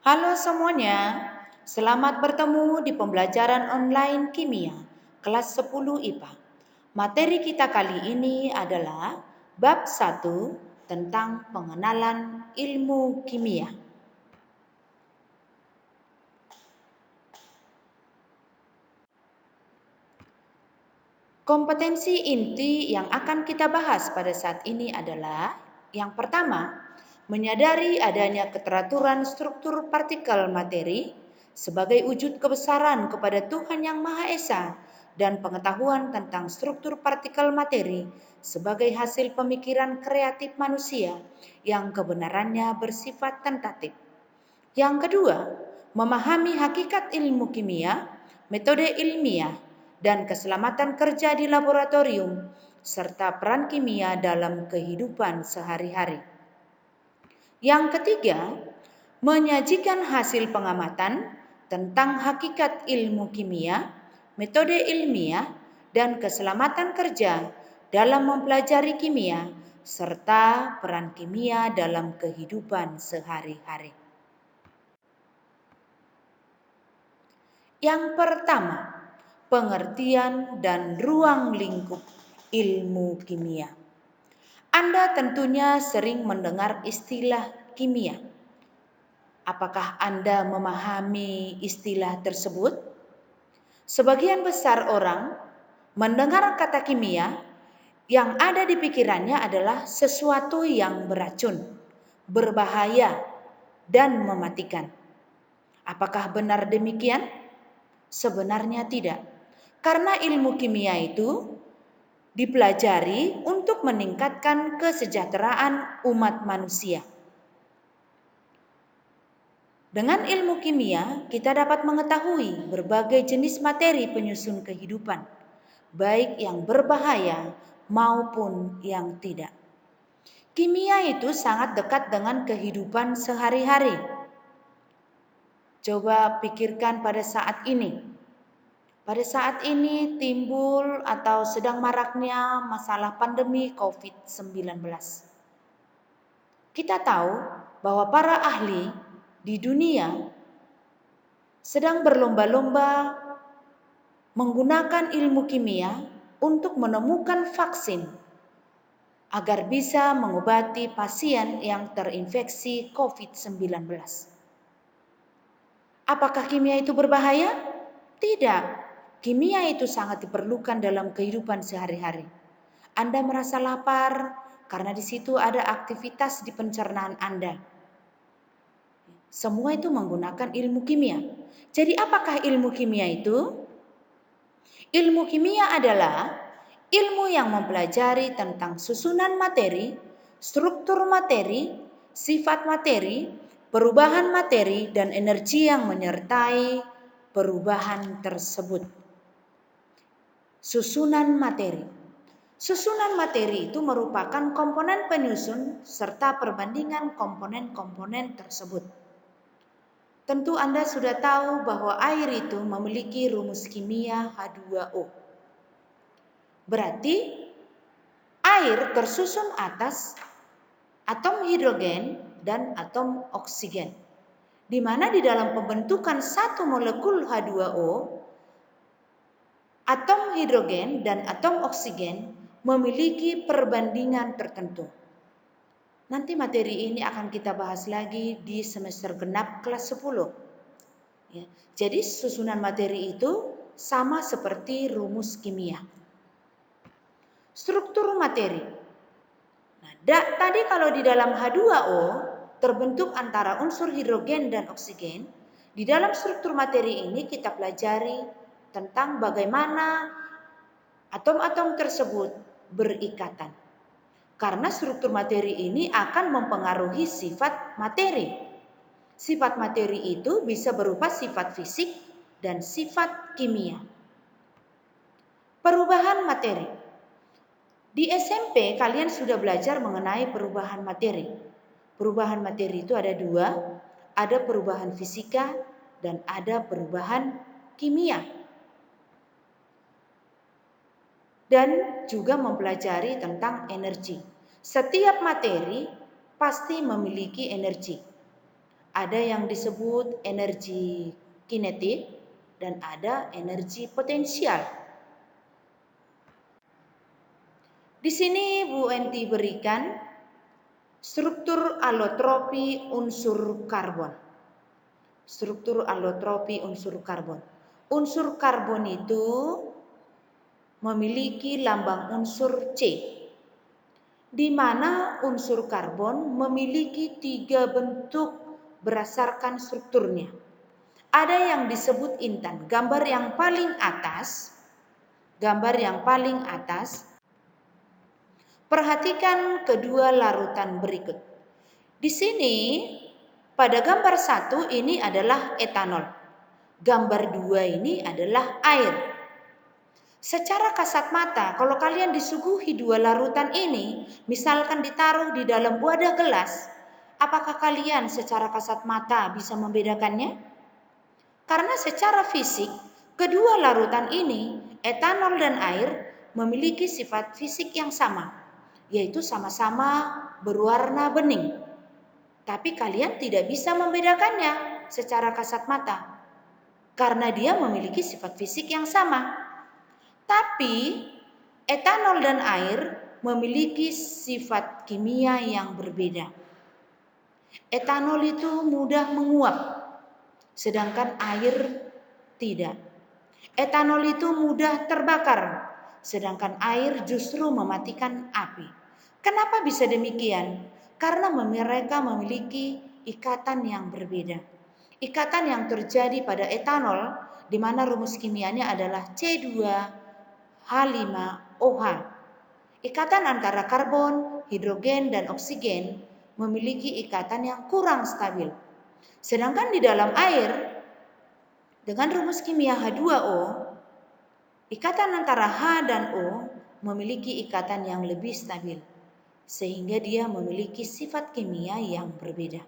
Halo semuanya, selamat bertemu di pembelajaran online kimia kelas 10 IPA. Materi kita kali ini adalah bab 1 tentang pengenalan ilmu kimia. Kompetensi inti yang akan kita bahas pada saat ini adalah yang pertama, menyadari adanya keteraturan struktur partikel materi sebagai wujud kebesaran kepada Tuhan Yang Maha Esa dan pengetahuan tentang struktur partikel materi sebagai hasil pemikiran kreatif manusia yang kebenarannya bersifat tentatif. Yang kedua, memahami hakikat ilmu kimia, metode ilmiah, dan keselamatan kerja di laboratorium, serta peran kimia dalam kehidupan sehari-hari. Yang ketiga, menyajikan hasil pengamatan tentang hakikat ilmu kimia, metode ilmiah, dan keselamatan kerja dalam mempelajari kimia, serta peran kimia dalam kehidupan sehari-hari. Yang pertama, pengertian dan ruang lingkup ilmu kimia. Anda tentunya sering mendengar istilah kimia. Apakah Anda memahami istilah tersebut? Sebagian besar orang mendengar kata kimia, yang ada di pikirannya adalah sesuatu yang beracun, berbahaya, dan mematikan. Apakah benar demikian? Sebenarnya tidak. Karena ilmu kimia itu dipelajari untuk meningkatkan kesejahteraan umat manusia. Dengan ilmu kimia, kita dapat mengetahui berbagai jenis materi penyusun kehidupan, baik yang berbahaya maupun yang tidak. Kimia itu sangat dekat dengan kehidupan sehari-hari. Coba pikirkan pada saat ini. Pada saat ini timbul atau sedang maraknya masalah pandemi COVID-19. Kita tahu bahwa para ahli di dunia sedang berlomba-lomba menggunakan ilmu kimia untuk menemukan vaksin agar bisa mengobati pasien yang terinfeksi COVID-19. Apakah kimia itu berbahaya? Tidak. Kimia itu sangat diperlukan dalam kehidupan sehari-hari. Anda merasa lapar karena di situ ada aktivitas di pencernaan Anda. Semua itu menggunakan ilmu kimia. Jadi apakah ilmu kimia itu? Ilmu kimia adalah ilmu yang mempelajari tentang susunan materi, struktur materi, sifat materi, perubahan materi, dan energi yang menyertai perubahan tersebut. Susunan materi. Susunan materi itu merupakan komponen penyusun serta perbandingan komponen-komponen tersebut. Tentu Anda sudah tahu bahwa air itu memiliki rumus kimia H2O. Berarti air tersusun atas atom hidrogen dan atom oksigen. Di mana di dalam pembentukan satu molekul H2O, atom hidrogen dan atom oksigen memiliki perbandingan tertentu. Nanti materi ini akan kita bahas lagi di semester genap kelas 10. Ya, jadi susunan materi itu sama seperti rumus kimia. Struktur materi. Nah, tadi kalau di dalam H2O terbentuk antara unsur hidrogen dan oksigen, di dalam struktur materi ini kita pelajari tentang bagaimana atom-atom tersebut berikatan. Karena struktur materi ini akan mempengaruhi sifat materi. Sifat materi itu bisa berupa sifat fisik dan sifat kimia. Perubahan materi. Di SMP kalian sudah belajar mengenai perubahan materi. Perubahan materi itu ada dua, ada perubahan fisika dan ada perubahan kimia. Dan juga mempelajari tentang energi. Setiap materi pasti memiliki energi. Ada yang disebut energi kinetik dan ada energi potensial. Di sini Bu Enti berikan struktur alotropi unsur karbon. Struktur alotropi unsur karbon. Unsur karbon itu memiliki lambang unsur C, di mana unsur karbon memiliki 3 bentuk berdasarkan strukturnya. Ada yang disebut intan, gambar yang paling atas. Perhatikan kedua larutan berikut. Di sini pada gambar 1 ini adalah etanol. Gambar 2 ini adalah air. Secara kasat mata, kalau kalian disuguhi 2 larutan ini, misalkan ditaruh di dalam wadah gelas, apakah kalian secara kasat mata bisa membedakannya? Karena secara fisik, kedua larutan ini, etanol dan air, memiliki sifat fisik yang sama, yaitu sama-sama berwarna bening. Tapi kalian tidak bisa membedakannya secara kasat mata, karena dia memiliki sifat fisik yang sama. Tapi etanol dan air memiliki sifat kimia yang berbeda. Etanol itu mudah menguap, sedangkan air tidak. Etanol itu mudah terbakar, sedangkan air justru mematikan api. Kenapa bisa demikian? Karena mereka memiliki ikatan yang berbeda. Ikatan yang terjadi pada etanol, di mana rumus kimianya adalah C2H5OH. Ikatan antara karbon, hidrogen, dan oksigen memiliki ikatan yang kurang stabil. Sedangkan di dalam air, dengan rumus kimia H2O, ikatan antara H dan O memiliki ikatan yang lebih stabil, sehingga dia memiliki sifat kimia yang berbeda.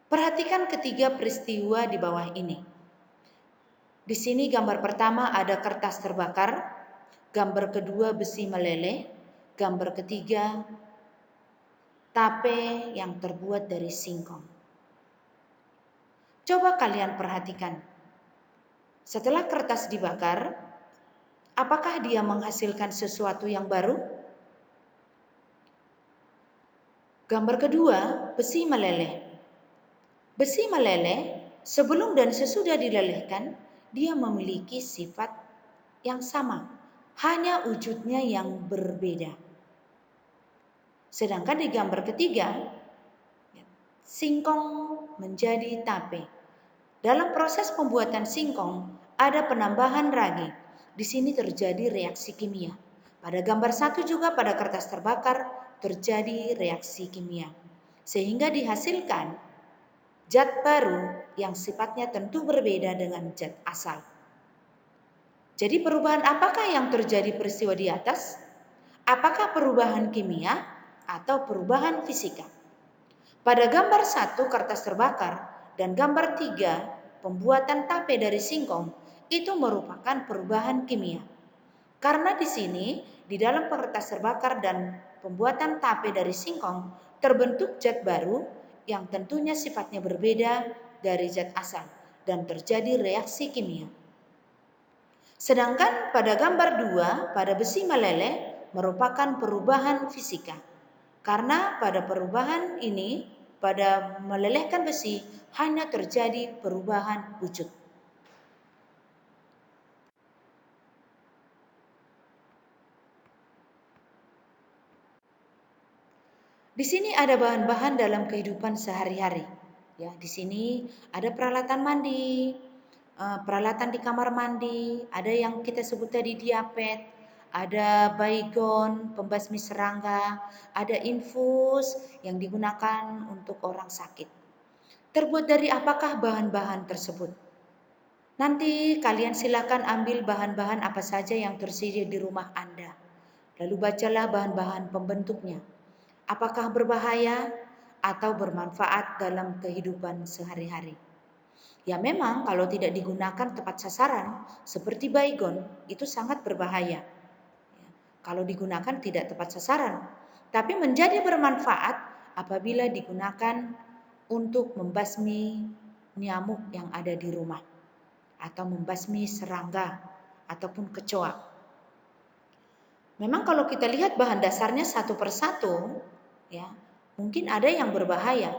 Perhatikan ketiga peristiwa di bawah ini. Di sini gambar pertama ada kertas terbakar, gambar kedua besi meleleh, gambar ketiga tape yang terbuat dari singkong. Coba kalian perhatikan. Setelah kertas dibakar, apakah dia menghasilkan sesuatu yang baru? Gambar kedua, besi meleleh. Besi meleleh sebelum dan sesudah dilelehkan, dia memiliki sifat yang sama, hanya wujudnya yang berbeda. Sedangkan di gambar ketiga, singkong menjadi tape. Dalam proses pembuatan singkong, ada penambahan ragi. Di sini terjadi reaksi kimia. Pada gambar 1 juga pada kertas terbakar terjadi reaksi kimia. Sehingga dihasilkan zat baru yang sifatnya tentu berbeda dengan zat asal. Jadi perubahan apakah yang terjadi peristiwa di atas? Apakah perubahan kimia atau perubahan fisika? Pada gambar 1 kertas terbakar dan gambar 3 pembuatan tape dari singkong itu merupakan perubahan kimia. Karena di sini di dalam kertas terbakar dan pembuatan tape dari singkong terbentuk zat baru yang tentunya sifatnya berbeda dari zat asal dan terjadi reaksi kimia. Sedangkan pada gambar 2 pada besi meleleh merupakan perubahan fisika. Karena pada perubahan ini, pada melelehkan besi, hanya terjadi perubahan wujud. Di sini ada bahan-bahan dalam kehidupan sehari-hari. Ya, di sini ada peralatan mandi, peralatan di kamar mandi, ada yang kita sebut tadi diapet, ada baygon, pembasmi serangga, ada infus yang digunakan untuk orang sakit. Terbuat dari apakah bahan-bahan tersebut? Nanti kalian silakan ambil bahan-bahan apa saja yang tersedia di rumah Anda. Lalu bacalah bahan-bahan pembentuknya. Apakah berbahaya atau bermanfaat dalam kehidupan sehari-hari? Ya memang kalau tidak digunakan tepat sasaran seperti baygon itu sangat berbahaya. Kalau digunakan tidak tepat sasaran, tapi menjadi bermanfaat apabila digunakan untuk membasmi nyamuk yang ada di rumah atau membasmi serangga ataupun kecoa. Memang kalau kita lihat bahan dasarnya satu persatu, ya, mungkin ada yang berbahaya.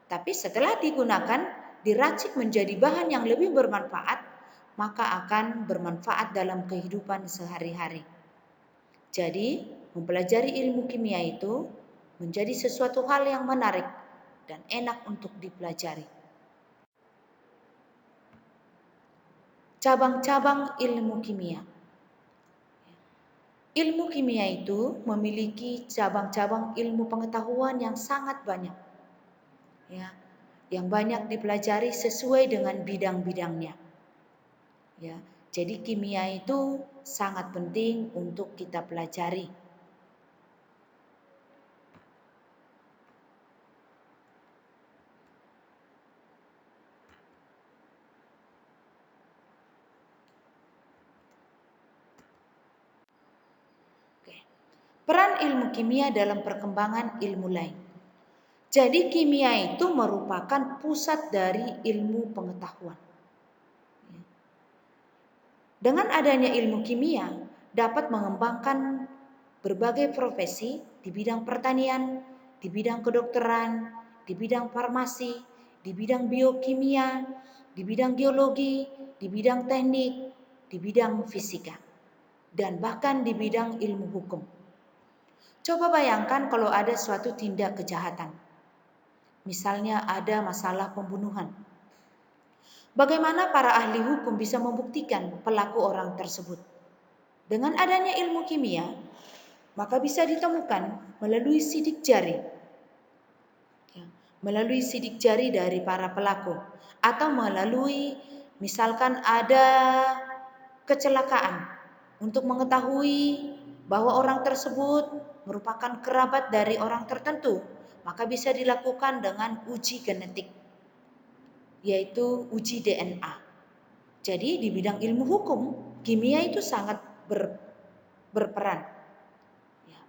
Tapi setelah digunakan, diracik menjadi bahan yang lebih bermanfaat, maka akan bermanfaat dalam kehidupan sehari-hari. Jadi, mempelajari ilmu kimia itu menjadi sesuatu hal yang menarik dan enak untuk dipelajari. Cabang-cabang ilmu kimia. Ilmu kimia itu memiliki cabang-cabang ilmu pengetahuan yang sangat banyak, ya, yang banyak dipelajari sesuai dengan bidang-bidangnya. Ya, jadi kimia itu sangat penting untuk kita pelajari. Oke. Peran ilmu kimia dalam perkembangan ilmu lain. Jadi kimia itu merupakan pusat dari ilmu pengetahuan. Dengan adanya ilmu kimia dapat mengembangkan berbagai profesi di bidang pertanian, di bidang kedokteran, di bidang farmasi, di bidang biokimia, di bidang geologi, di bidang teknik, di bidang fisika, dan bahkan di bidang ilmu hukum. Coba bayangkan kalau ada suatu tindak kejahatan. Misalnya ada masalah pembunuhan. Bagaimana para ahli hukum bisa membuktikan pelaku orang tersebut? Dengan adanya ilmu kimia, maka bisa ditemukan melalui sidik jari. Ya, melalui sidik jari dari para pelaku. Atau melalui misalkan ada kecelakaan. Untuk mengetahui bahwa orang tersebut merupakan kerabat dari orang tertentu, maka bisa dilakukan dengan uji genetik, yaitu uji DNA. Jadi di bidang ilmu hukum, kimia itu sangat berperan. Ya.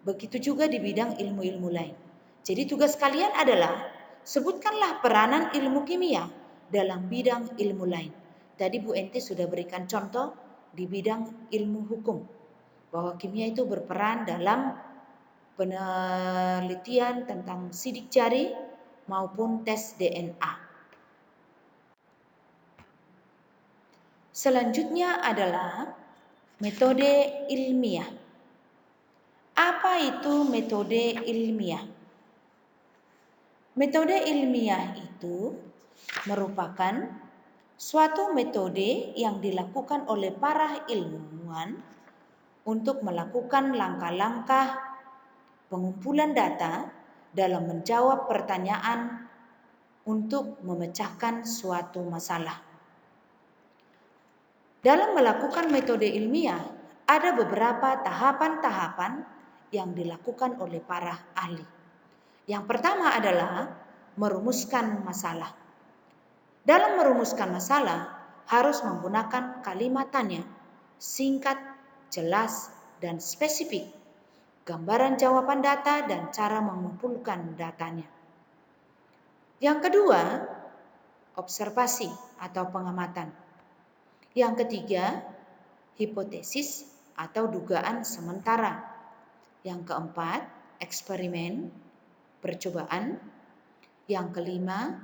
Begitu juga di bidang ilmu-ilmu lain. Jadi tugas kalian adalah sebutkanlah peranan ilmu kimia dalam bidang ilmu lain. Tadi Bu Ente sudah berikan contoh di bidang ilmu hukum, bahwa kimia itu berperan dalam penelitian tentang sidik jari maupun tes DNA. Selanjutnya adalah metode ilmiah. Apa itu metode ilmiah? Metode ilmiah itu merupakan suatu metode yang dilakukan oleh para ilmuwan untuk melakukan langkah-langkah pengumpulan data dalam menjawab pertanyaan untuk memecahkan suatu masalah. Dalam melakukan metode ilmiah, ada beberapa tahapan-tahapan yang dilakukan oleh para ahli. Yang pertama adalah merumuskan masalah. Dalam merumuskan masalah, harus menggunakan kalimatannya singkat, jelas, dan spesifik. Gambaran jawaban data dan cara mengumpulkan datanya. Yang kedua, observasi atau pengamatan. Yang ketiga, hipotesis atau dugaan sementara. Yang keempat, eksperimen, percobaan. Yang kelima,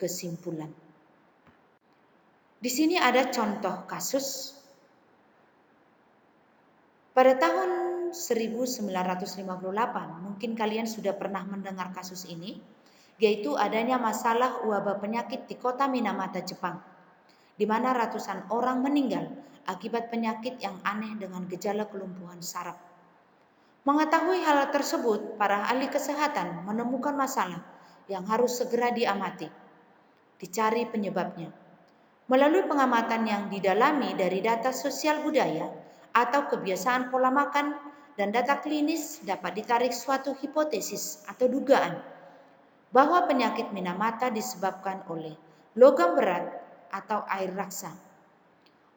kesimpulan. Di sini ada contoh kasus. Pada tahun 1958, mungkin kalian sudah pernah mendengar kasus ini, yaitu adanya masalah wabah penyakit di kota Minamata, Jepang, di mana ratusan orang meninggal akibat penyakit yang aneh dengan gejala kelumpuhan saraf. Mengetahui hal tersebut, para ahli kesehatan menemukan masalah yang harus segera diamati, dicari penyebabnya. Melalui pengamatan yang didalami dari data sosial budaya atau kebiasaan pola makan dan data klinis dapat ditarik suatu hipotesis atau dugaan bahwa penyakit Minamata disebabkan oleh logam berat atau air raksa.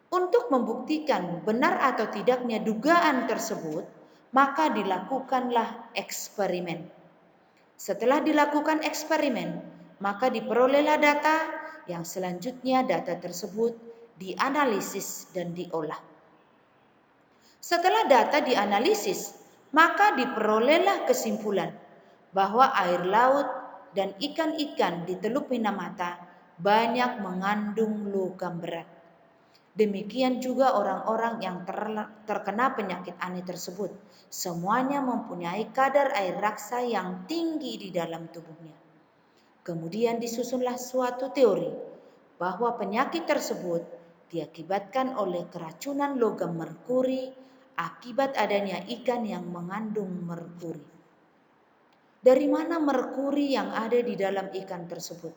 Untuk membuktikan benar atau tidaknya dugaan tersebut, maka dilakukanlah eksperimen. Setelah dilakukan eksperimen, maka diperolehlah data yang selanjutnya data tersebut dianalisis dan diolah. Setelah data dianalisis, maka diperolehlah kesimpulan bahwa air laut dan ikan-ikan di Teluk Minamata banyak mengandung logam berat. Demikian juga orang-orang yang terkena penyakit aneh tersebut. Semuanya mempunyai kadar air raksa yang tinggi di dalam tubuhnya. Kemudian disusunlah suatu teori bahwa penyakit tersebut diakibatkan oleh keracunan logam merkuri akibat adanya ikan yang mengandung merkuri. Dari mana merkuri yang ada di dalam ikan tersebut?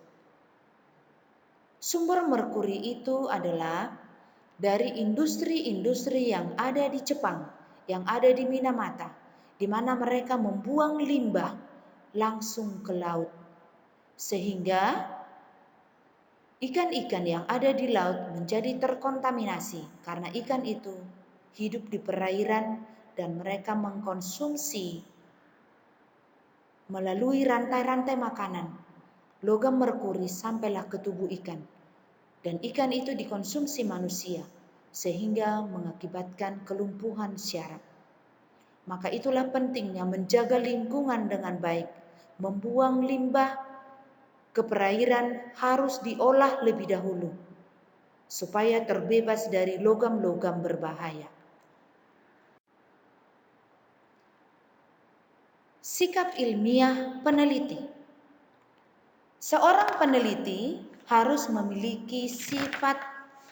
Sumber merkuri itu adalah dari industri-industri yang ada di Jepang, yang ada di Minamata, di mana mereka membuang limbah langsung ke laut. Sehingga ikan-ikan yang ada di laut menjadi terkontaminasi karena ikan itu hidup di perairan dan mereka mengkonsumsi melalui rantai-rantai makanan logam merkuri sampailah ke tubuh ikan. Dan ikan itu dikonsumsi manusia sehingga mengakibatkan kelumpuhan syaraf. Maka itulah pentingnya menjaga lingkungan dengan baik. Membuang limbah ke perairan harus diolah lebih dahulu supaya terbebas dari logam-logam berbahaya. Sikap ilmiah peneliti. Seorang peneliti harus memiliki sifat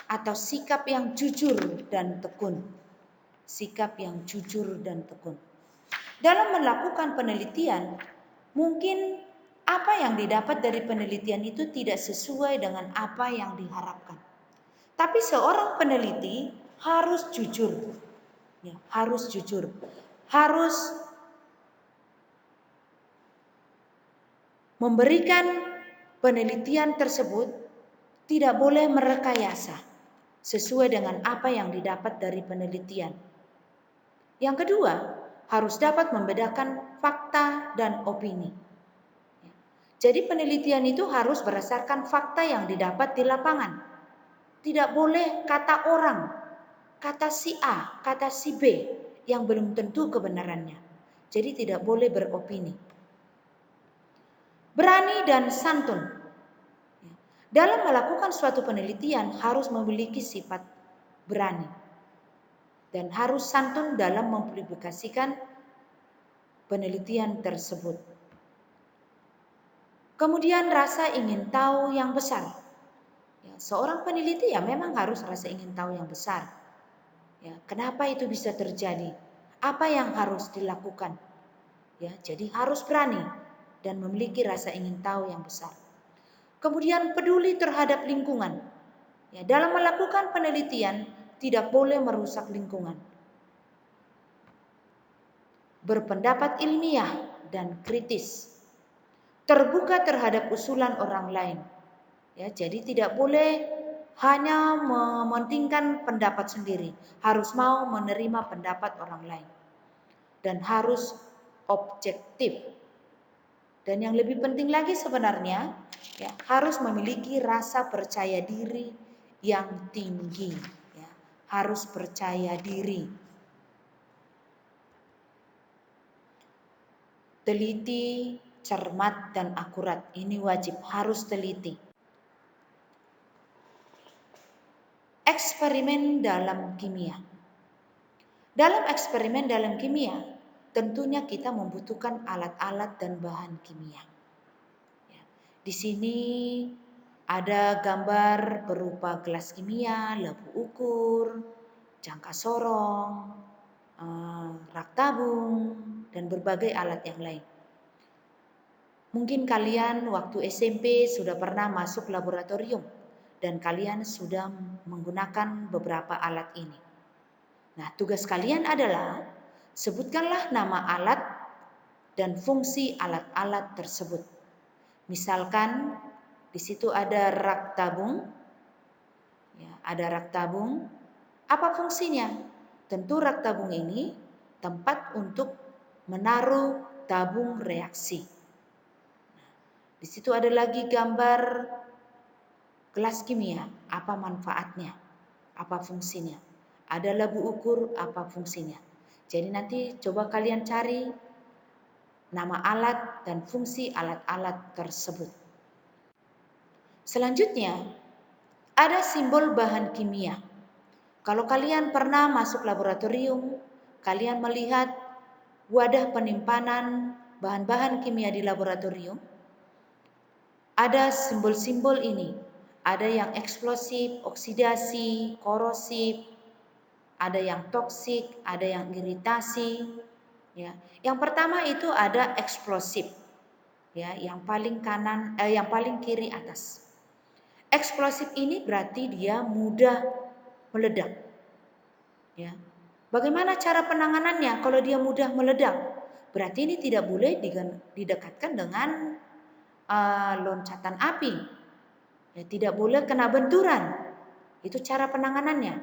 atau sikap yang jujur dan tekun. Sikap yang jujur dan tekun. Dalam melakukan penelitian, mungkin apa yang didapat dari penelitian itu tidak sesuai dengan apa yang diharapkan. Tapi seorang peneliti harus jujur. Ya, harus jujur. Harus memberikan penelitian tersebut, tidak boleh merekayasa sesuai dengan apa yang didapat dari penelitian. Yang kedua, harus dapat membedakan fakta dan opini. Jadi penelitian itu harus berdasarkan fakta yang didapat di lapangan. Tidak boleh kata orang, kata si A, kata si B yang belum tentu kebenarannya. Jadi tidak boleh beropini. Berani dan santun. Dalam melakukan suatu penelitian harus memiliki sifat berani dan harus santun dalam mempublikasikan penelitian tersebut. Kemudian rasa ingin tahu yang besar. Ya, seorang peneliti ya memang harus rasa ingin tahu yang besar. Ya, kenapa itu bisa terjadi? Apa yang harus dilakukan? Ya, jadi harus berani dan memiliki rasa ingin tahu yang besar. Kemudian peduli terhadap lingkungan. Ya, dalam melakukan penelitian tidak boleh merusak lingkungan. Berpendapat ilmiah dan kritis. Terbuka terhadap usulan orang lain. Ya, jadi tidak boleh hanya mementingkan pendapat sendiri, harus mau menerima pendapat orang lain. Dan harus objektif. Dan yang lebih penting lagi sebenarnya, ya, harus memiliki rasa percaya diri yang tinggi. Ya, harus percaya diri. Teliti, cermat, dan akurat. Ini wajib, harus teliti. Eksperimen dalam kimia. Dalam eksperimen dalam kimia, tentunya kita membutuhkan alat-alat dan bahan kimia. Ya, di sini ada gambar berupa gelas kimia, lampu ukur, jangka sorong, rak tabung, dan berbagai alat yang lain. Mungkin kalian waktu SMP sudah pernah masuk laboratorium dan kalian sudah menggunakan beberapa alat ini. Nah, tugas kalian adalah sebutkanlah nama alat dan fungsi alat-alat tersebut. Misalkan di situ ada rak tabung. Ya, ada rak tabung. Apa fungsinya? Tentu rak tabung ini tempat untuk menaruh tabung reaksi. Di situ ada lagi gambar gelas kimia, apa manfaatnya, apa fungsinya. Ada labu ukur, apa fungsinya. Jadi nanti coba kalian cari nama alat dan fungsi alat-alat tersebut. Selanjutnya, ada simbol bahan kimia. Kalau kalian pernah masuk laboratorium, kalian melihat wadah penyimpanan bahan-bahan kimia di laboratorium, ada simbol-simbol ini. Ada yang eksplosif, oksidasi, korosif, ada yang toksik, ada yang iritasi. Ya. Yang pertama itu ada eksplosif, ya, yang paling yang paling kiri atas. Eksplosif ini berarti dia mudah meledak. Ya. Bagaimana cara penanganannya kalau dia mudah meledak? Berarti ini tidak boleh didekatkan dengan loncatan api. Ya, tidak boleh kena benturan. Itu cara penanganannya.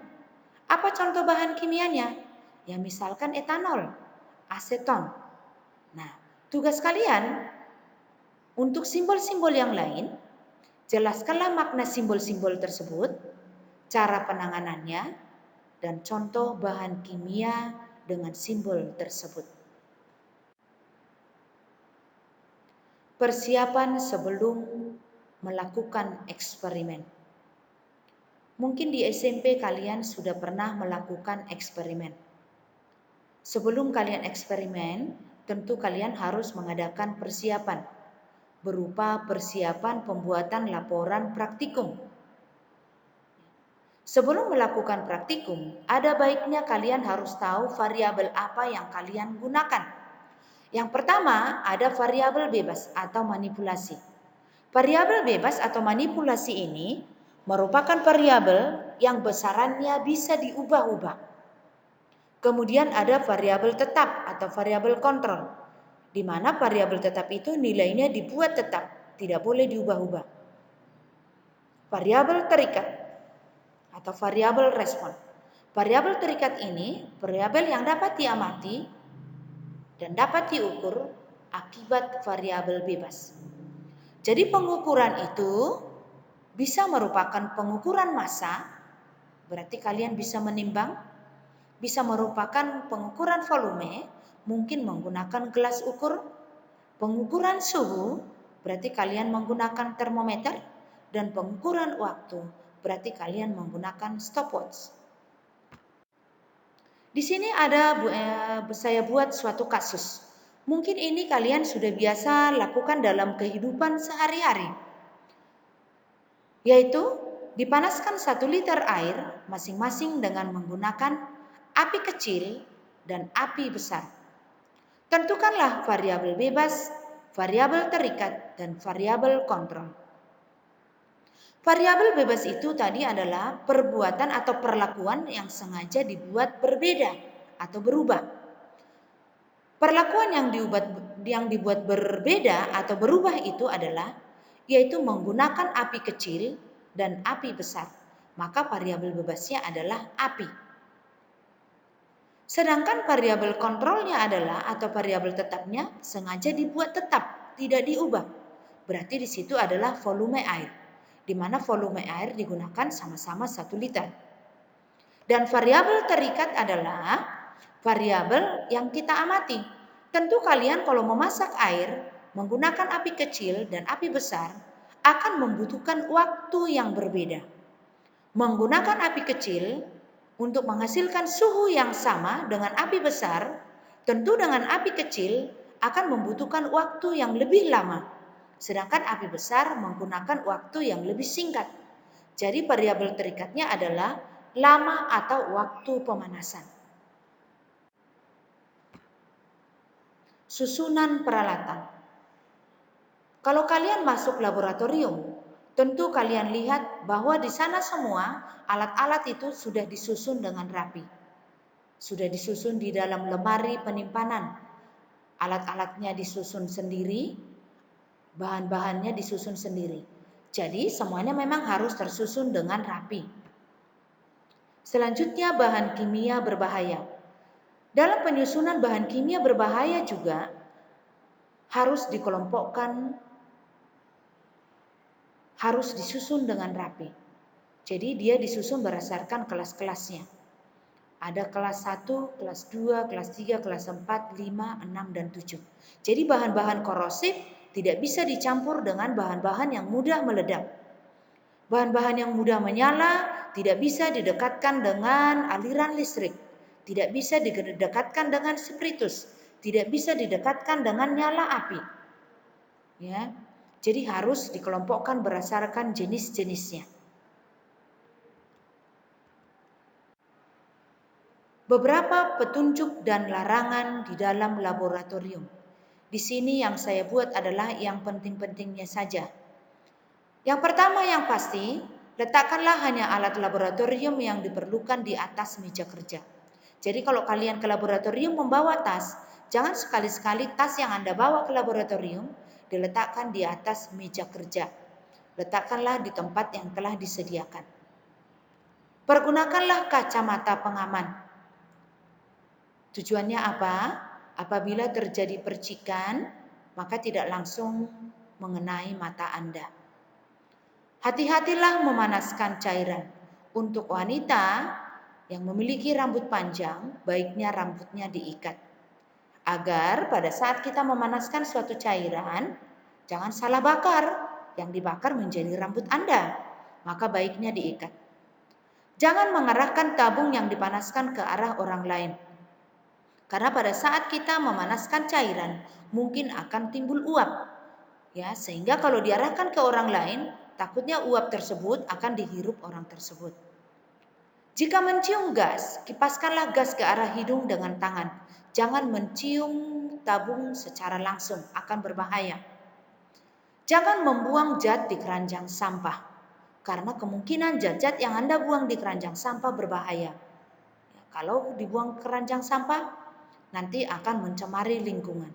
Apa contoh bahan kimianya? Ya misalkan etanol, aseton. Nah, tugas kalian untuk simbol-simbol yang lain, jelaskanlah makna simbol-simbol tersebut, cara penanganannya, dan contoh bahan kimia dengan simbol tersebut. Persiapan sebelum melakukan eksperimen. Mungkin di SMP kalian sudah pernah melakukan eksperimen. Sebelum kalian eksperimen, tentu kalian harus mengadakan persiapan berupa persiapan pembuatan laporan praktikum. Sebelum melakukan praktikum, ada baiknya kalian harus tahu variabel apa yang kalian gunakan. Yang pertama, ada variabel bebas atau manipulasi. Variabel bebas atau manipulasi ini merupakan variabel yang besarannya bisa diubah-ubah. Kemudian ada variabel tetap atau variabel kontrol, di mana variabel tetap itu nilainya dibuat tetap, tidak boleh diubah-ubah. Variabel terikat atau variabel respon. Variabel terikat ini variabel yang dapat diamati dan dapat diukur akibat variabel bebas. Jadi pengukuran itu bisa merupakan pengukuran massa, berarti kalian bisa menimbang, bisa merupakan pengukuran volume, mungkin menggunakan gelas ukur, pengukuran suhu, berarti kalian menggunakan termometer, dan pengukuran waktu, berarti kalian menggunakan stopwatch. Di sini saya buat suatu kasus. Mungkin ini kalian sudah biasa lakukan dalam kehidupan sehari-hari. Yaitu dipanaskan 1 liter air masing-masing dengan menggunakan api kecil dan api besar. Tentukanlah variabel bebas, variabel terikat, dan variabel kontrol. Variabel bebas itu tadi adalah perbuatan atau perlakuan yang sengaja dibuat berbeda atau berubah. Perlakuan yang dibuat berbeda atau berubah itu adalah yaitu menggunakan api kecil dan api besar. Maka variabel bebasnya adalah api. Sedangkan variabel kontrolnya adalah atau variabel tetapnya sengaja dibuat tetap, tidak diubah. Berarti di situ adalah volume air, di mana volume air digunakan sama-sama 1 liter. Dan variabel terikat adalah variabel yang kita amati. Tentu kalian kalau memasak air menggunakan api kecil dan api besar akan membutuhkan waktu yang berbeda. Menggunakan api kecil untuk menghasilkan suhu yang sama dengan api besar, tentu dengan api kecil akan membutuhkan waktu yang lebih lama. Sedangkan api besar menggunakan waktu yang lebih singkat. Jadi variabel terikatnya adalah lama atau waktu pemanasan. Susunan peralatan. Kalau kalian masuk laboratorium, tentu kalian lihat bahwa di sana semua alat-alat itu sudah disusun dengan rapi. Sudah disusun di dalam lemari penyimpanan. Alat-alatnya disusun sendiri, bahan-bahannya disusun sendiri. Jadi semuanya memang harus tersusun dengan rapi. Selanjutnya bahan kimia berbahaya. Dalam penyusunan bahan kimia berbahaya juga harus dikelompokkan harus disusun dengan rapi. Jadi dia disusun berdasarkan kelas-kelasnya. Ada kelas 1, kelas 2, kelas 3, kelas 4, 5, 6, dan 7. Jadi bahan-bahan korosif tidak bisa dicampur dengan bahan-bahan yang mudah meledak. Bahan-bahan yang mudah menyala tidak bisa didekatkan dengan aliran listrik. Tidak bisa didekatkan dengan spiritus. Tidak bisa didekatkan dengan nyala api. Ya. Jadi harus dikelompokkan berdasarkan jenis-jenisnya. Beberapa petunjuk dan larangan di dalam laboratorium. Di sini yang saya buat adalah yang penting-pentingnya saja. Yang pertama yang pasti, letakkanlah hanya alat laboratorium yang diperlukan di atas meja kerja. Jadi kalau kalian ke laboratorium membawa tas, jangan sekali-sekali tas yang Anda bawa ke laboratorium diletakkan di atas meja kerja. Letakkanlah di tempat yang telah disediakan. Pergunakanlah kacamata pengaman. Tujuannya apa? Apabila terjadi percikan, maka tidak langsung mengenai mata Anda. Hati-hatilah memanaskan cairan. Untuk wanita yang memiliki rambut panjang, baiknya rambutnya diikat. Agar pada saat kita memanaskan suatu cairan, jangan salah bakar. Yang dibakar menjadi rambut Anda. Maka baiknya diikat. Jangan mengarahkan tabung yang dipanaskan ke arah orang lain. Karena pada saat kita memanaskan cairan, mungkin akan timbul uap. Ya, sehingga kalau diarahkan ke orang lain, takutnya uap tersebut akan dihirup orang tersebut. Jika mencium gas, kipaskanlah gas ke arah hidung dengan tangan. Jangan mencium tabung secara langsung, akan berbahaya. Jangan membuang zat di keranjang sampah, karena kemungkinan zat-zat yang Anda buang di keranjang sampah berbahaya. Ya, kalau dibuang ke keranjang sampah, nanti akan mencemari lingkungan.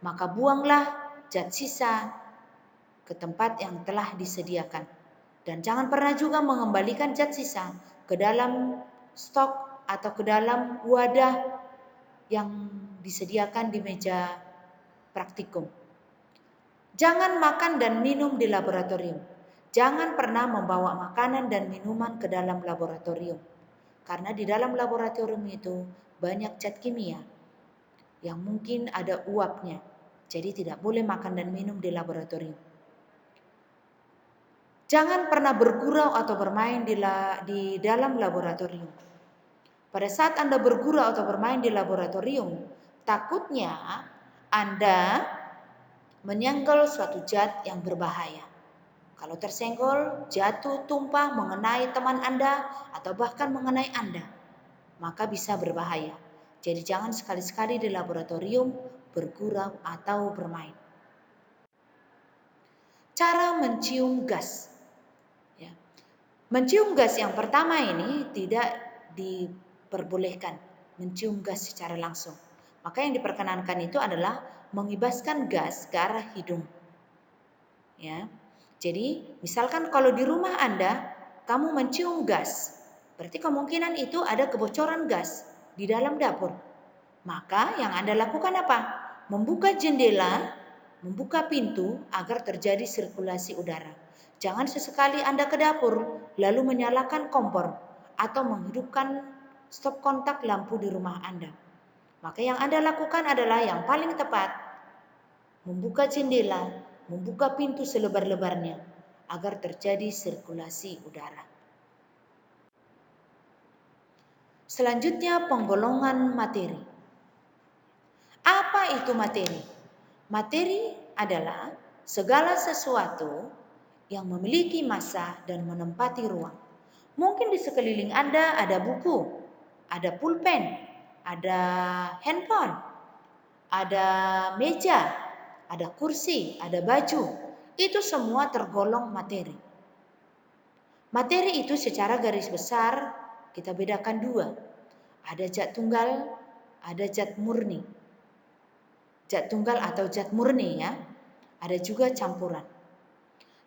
Maka buanglah zat sisa ke tempat yang telah disediakan. Dan jangan pernah juga mengembalikan zat sisa ke dalam stok atau ke dalam wadah yang disediakan di meja praktikum. Jangan makan dan minum di laboratorium. Jangan pernah membawa makanan dan minuman ke dalam laboratorium. Karena di dalam laboratorium itu banyak zat kimia yang mungkin ada uapnya. Jadi tidak boleh makan dan minum di laboratorium. Jangan pernah bergurau atau bermain di dalam laboratorium. Pada saat Anda bergurau atau bermain di laboratorium, takutnya Anda menyenggol suatu zat yang berbahaya. Kalau tersenggol, jatuh, tumpah, mengenai teman Anda, atau bahkan mengenai Anda, maka bisa berbahaya. Jadi jangan sekali-sekali di laboratorium bergurau atau bermain. Cara mencium gas. Ya. Mencium gas yang pertama ini tidak diperbolehkan mencium gas secara langsung. Maka yang diperkenankan itu adalah mengibaskan gas ke arah hidung. Ya. Jadi, misalkan kalau di rumah Anda kamu mencium gas, berarti kemungkinan itu ada kebocoran gas di dalam dapur. Maka yang Anda lakukan apa? Membuka jendela, membuka pintu agar terjadi sirkulasi udara. Jangan sesekali Anda ke dapur lalu menyalakan kompor atau menghidupkan stop kontak lampu di rumah Anda. Maka yang Anda lakukan adalah yang paling tepat, membuka jendela, membuka pintu selebar-lebarnya agar terjadi sirkulasi udara. Selanjutnya penggolongan materi. Apa itu materi? Materi adalah segala sesuatu yang memiliki massa dan menempati ruang. Mungkin di sekeliling Anda ada buku, ada pulpen, ada handphone, ada meja, ada kursi, ada baju. Itu semua tergolong materi. Materi itu secara garis besar kita bedakan dua. Ada zat tunggal, ada zat murni. Zat tunggal atau zat murni ya. Ada juga campuran.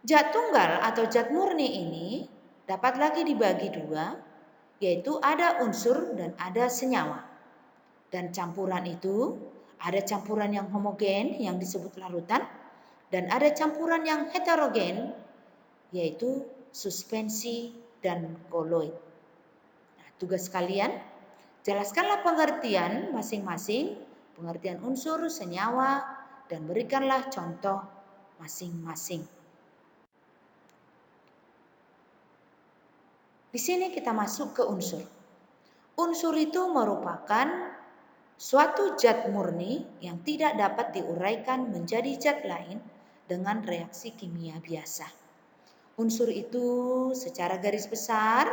Zat tunggal atau zat murni ini dapat lagi dibagi dua, yaitu ada unsur dan ada senyawa. Dan campuran itu ada campuran yang homogen yang disebut larutan dan ada campuran yang heterogen yaitu suspensi dan koloid. Nah, tugas kalian, jelaskanlah pengertian masing-masing, pengertian unsur, senyawa, dan berikanlah contoh masing-masing. Di sini kita masuk ke unsur. Unsur itu merupakan suatu zat murni yang tidak dapat diuraikan menjadi zat lain dengan reaksi kimia biasa. Unsur itu secara garis besar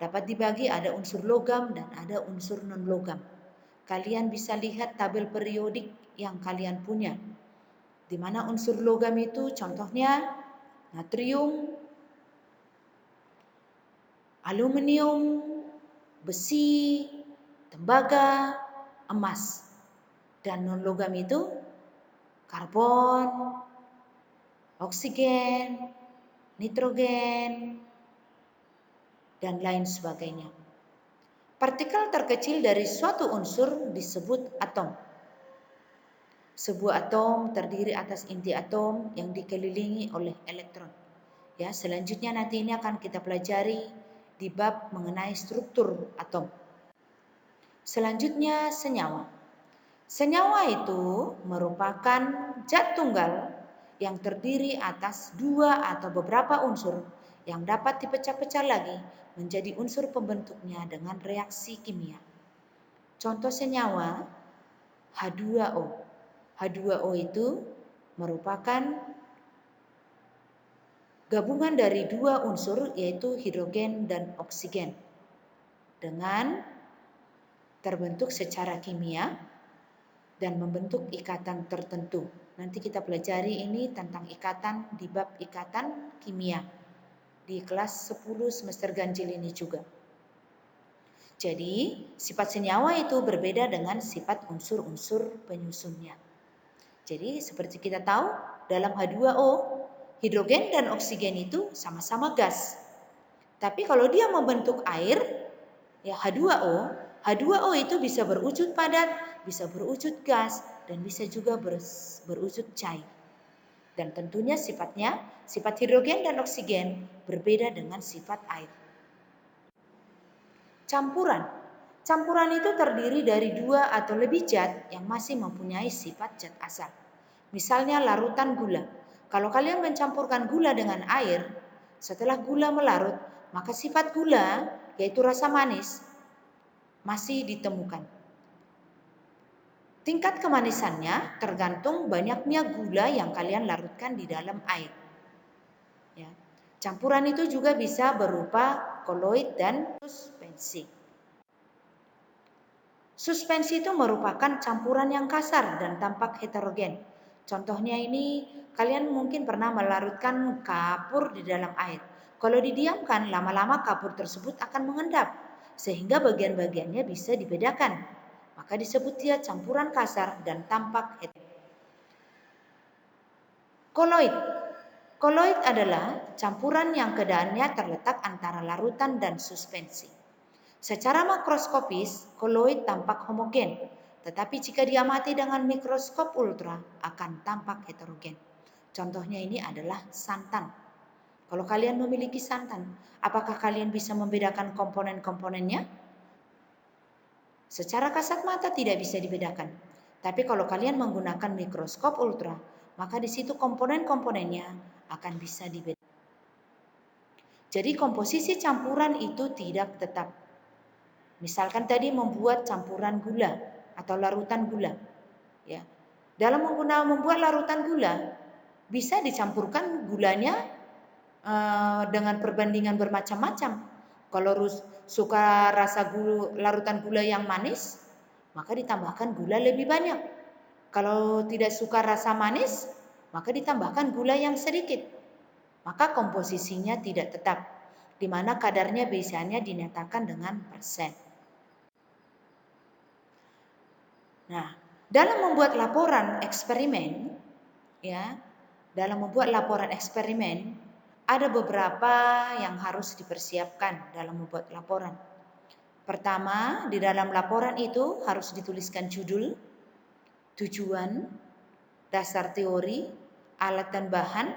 dapat dibagi ada unsur logam dan ada unsur non-logam. Kalian bisa lihat tabel periodik yang kalian punya. Di mana unsur logam itu contohnya natrium, aluminium, besi, tembaga, emas. Dan non-logam itu karbon, oksigen, nitrogen, dan lain sebagainya. Partikel terkecil dari suatu unsur disebut atom. Sebuah atom terdiri atas inti atom yang dikelilingi oleh elektron. Ya, selanjutnya nanti ini akan kita pelajari di bab mengenai struktur atom. Selanjutnya senyawa. Senyawa itu merupakan zat tunggal yang terdiri atas dua atau beberapa unsur yang dapat dipecah-pecah lagi menjadi unsur pembentuknya dengan reaksi kimia. Contoh senyawa H2O. H2O itu merupakan gabungan dari dua unsur yaitu hidrogen dan oksigen dengan terbentuk secara kimia dan membentuk ikatan tertentu. Nanti kita pelajari ini tentang ikatan di bab ikatan kimia di kelas 10 semester ganjil ini juga. Jadi, sifat senyawa itu berbeda dengan sifat unsur-unsur penyusunnya. Jadi, seperti kita tahu, dalam H2O, hidrogen dan oksigen itu sama-sama gas. Tapi kalau dia membentuk air, ya H2O, H2O itu bisa berwujud padat, bisa berwujud gas, dan bisa juga berwujud cair. Dan tentunya sifatnya, sifat hidrogen dan oksigen berbeda dengan sifat air. Campuran. Campuran itu terdiri dari dua atau lebih zat yang masih mempunyai sifat zat asal. Misalnya larutan gula. Kalau kalian mencampurkan gula dengan air, setelah gula melarut, maka sifat gula, yaitu rasa manis, masih ditemukan. Tingkat kemanisannya tergantung banyaknya gula yang kalian larutkan di dalam air. Ya. Campuran itu juga bisa berupa koloid dan suspensi. Suspensi itu merupakan campuran yang kasar dan tampak heterogen. Contohnya ini, kalian mungkin pernah melarutkan kapur di dalam air. Kalau didiamkan, lama-lama kapur tersebut akan mengendap, sehingga bagian-bagiannya bisa dibedakan. Maka disebut dia campuran kasar dan tampak heterogen. Koloid. Koloid adalah campuran yang keadaannya terletak antara larutan dan suspensi. Secara makroskopis, koloid tampak homogen, tetapi jika diamati dengan mikroskop ultra akan tampak heterogen. Contohnya ini adalah santan. Kalau kalian memiliki santan, apakah kalian bisa membedakan komponen-komponennya? Secara kasat mata tidak bisa dibedakan. Tapi kalau kalian menggunakan mikroskop ultra, maka di situ komponen-komponennya akan bisa dibedakan. Jadi komposisi campuran itu tidak tetap. Misalkan tadi membuat campuran gula atau larutan gula. Ya. Dalam membuat larutan gula, bisa dicampurkan gulanya dengan perbandingan bermacam-macam. Kalau suka rasa larutan gula yang manis, maka ditambahkan gula lebih banyak. Kalau tidak suka rasa manis, maka ditambahkan gula yang sedikit. Maka komposisinya tidak tetap, di mana kadarnya biasanya dinyatakan dengan persen. Nah, dalam membuat laporan eksperimen, ya, ada beberapa yang harus dipersiapkan dalam membuat laporan. Pertama, di dalam laporan itu harus dituliskan judul, tujuan, dasar teori, alat dan bahan,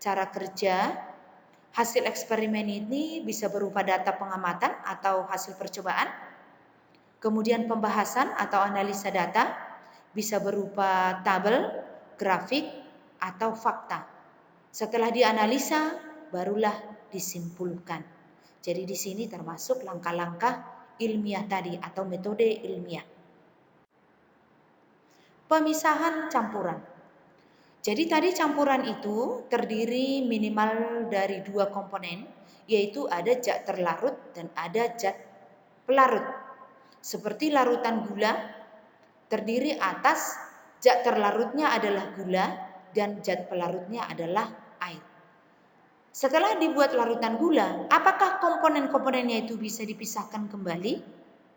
cara kerja, Hasil eksperimen ini bisa berupa data pengamatan atau hasil percobaan, kemudian pembahasan atau analisa data, bisa berupa tabel, grafik, atau fakta. Setelah dianalisa, barulah disimpulkan. Jadi di sini termasuk langkah-langkah ilmiah tadi atau metode ilmiah. Pemisahan campuran. Jadi tadi campuran itu terdiri minimal dari 2 komponen, yaitu ada zat terlarut dan ada zat pelarut. Seperti larutan gula, terdiri atas zat terlarutnya adalah gula dan zat pelarutnya adalah air. Setelah dibuat larutan gula, apakah komponen-komponennya itu bisa dipisahkan kembali?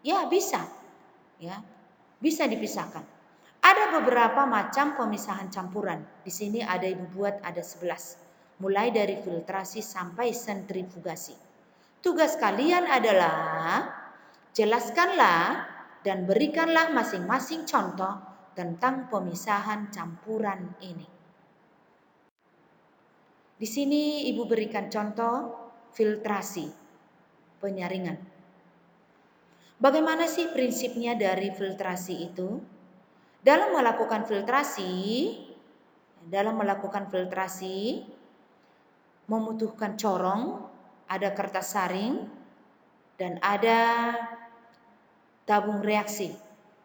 Ya, bisa. Ya, bisa dipisahkan. Ada beberapa macam pemisahan campuran. Di sini ada Ibu buat ada 11. Mulai dari filtrasi sampai sentrifugasi. Tugas kalian adalah jelaskanlah dan berikanlah masing-masing contoh tentang pemisahan campuran ini. Di sini Ibu berikan contoh filtrasi, penyaringan. Bagaimana sih prinsipnya dari filtrasi itu? Dalam melakukan filtrasi membutuhkan corong, ada kertas saring, dan ada tabung reaksi.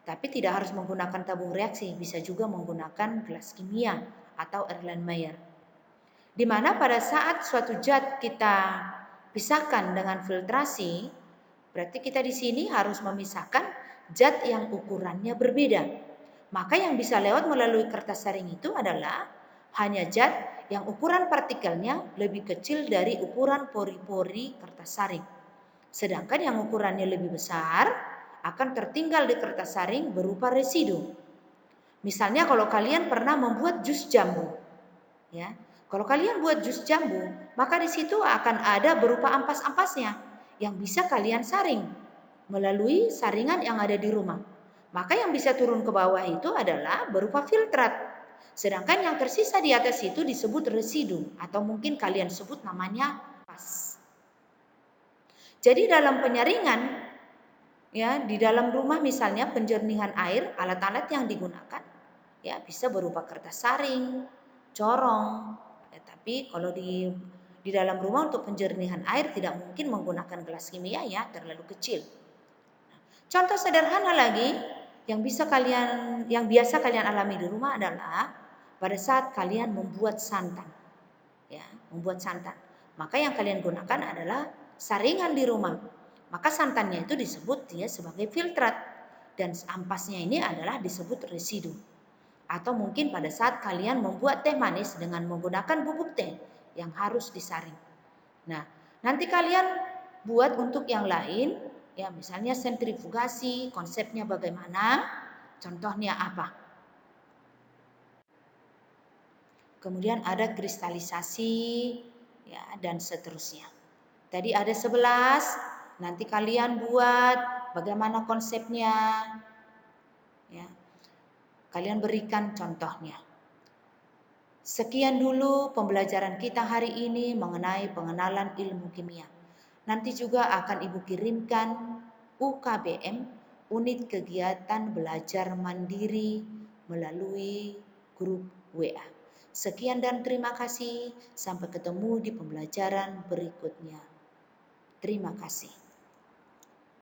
Tapi tidak harus menggunakan tabung reaksi, bisa juga menggunakan gelas kimia atau Erlenmeyer. Di mana pada saat suatu zat kita pisahkan dengan filtrasi, berarti kita di sini harus memisahkan zat yang ukurannya berbeda. Maka yang bisa lewat melalui kertas saring itu adalah hanya zat yang ukuran partikelnya lebih kecil dari ukuran pori-pori kertas saring. Sedangkan yang ukurannya lebih besar akan tertinggal di kertas saring berupa residu. Misalnya kalau kalian pernah membuat jus jambu, ya. Kalau kalian buat jus jambu, maka di situ akan ada berupa ampas-ampasnya yang bisa kalian saring melalui saringan yang ada di rumah. Maka yang bisa turun ke bawah itu adalah berupa filtrat. Sedangkan yang tersisa di atas itu disebut residu atau mungkin kalian sebut namanya ampas. Jadi dalam penyaringan, ya, di dalam rumah misalnya penjernihan air, alat-alat yang digunakan ya bisa berupa kertas saring, corong. Ya, tapi kalau di dalam rumah untuk penjernihan air tidak mungkin menggunakan gelas kimia ya, terlalu kecil. Contoh sederhana lagi yang biasa kalian alami di rumah adalah pada saat kalian membuat santan. Ya, membuat santan. Maka yang kalian gunakan adalah saringan di rumah. Maka santannya itu disebut dia sebagai filtrat dan ampasnya ini adalah disebut residu. Atau mungkin pada saat kalian membuat teh manis dengan menggunakan bubuk teh yang harus disaring. Nah, nanti kalian buat untuk yang lain, ya misalnya sentrifugasi, konsepnya bagaimana, contohnya apa. Kemudian ada kristalisasi, ya dan seterusnya. Tadi ada 11, nanti kalian buat bagaimana konsepnya, ya. Kalian berikan contohnya. Sekian dulu pembelajaran kita hari ini mengenai pengenalan ilmu kimia. Nanti juga akan Ibu kirimkan UKBM, unit kegiatan belajar mandiri melalui grup WA. Sekian dan terima kasih. Sampai ketemu di pembelajaran berikutnya. Terima kasih.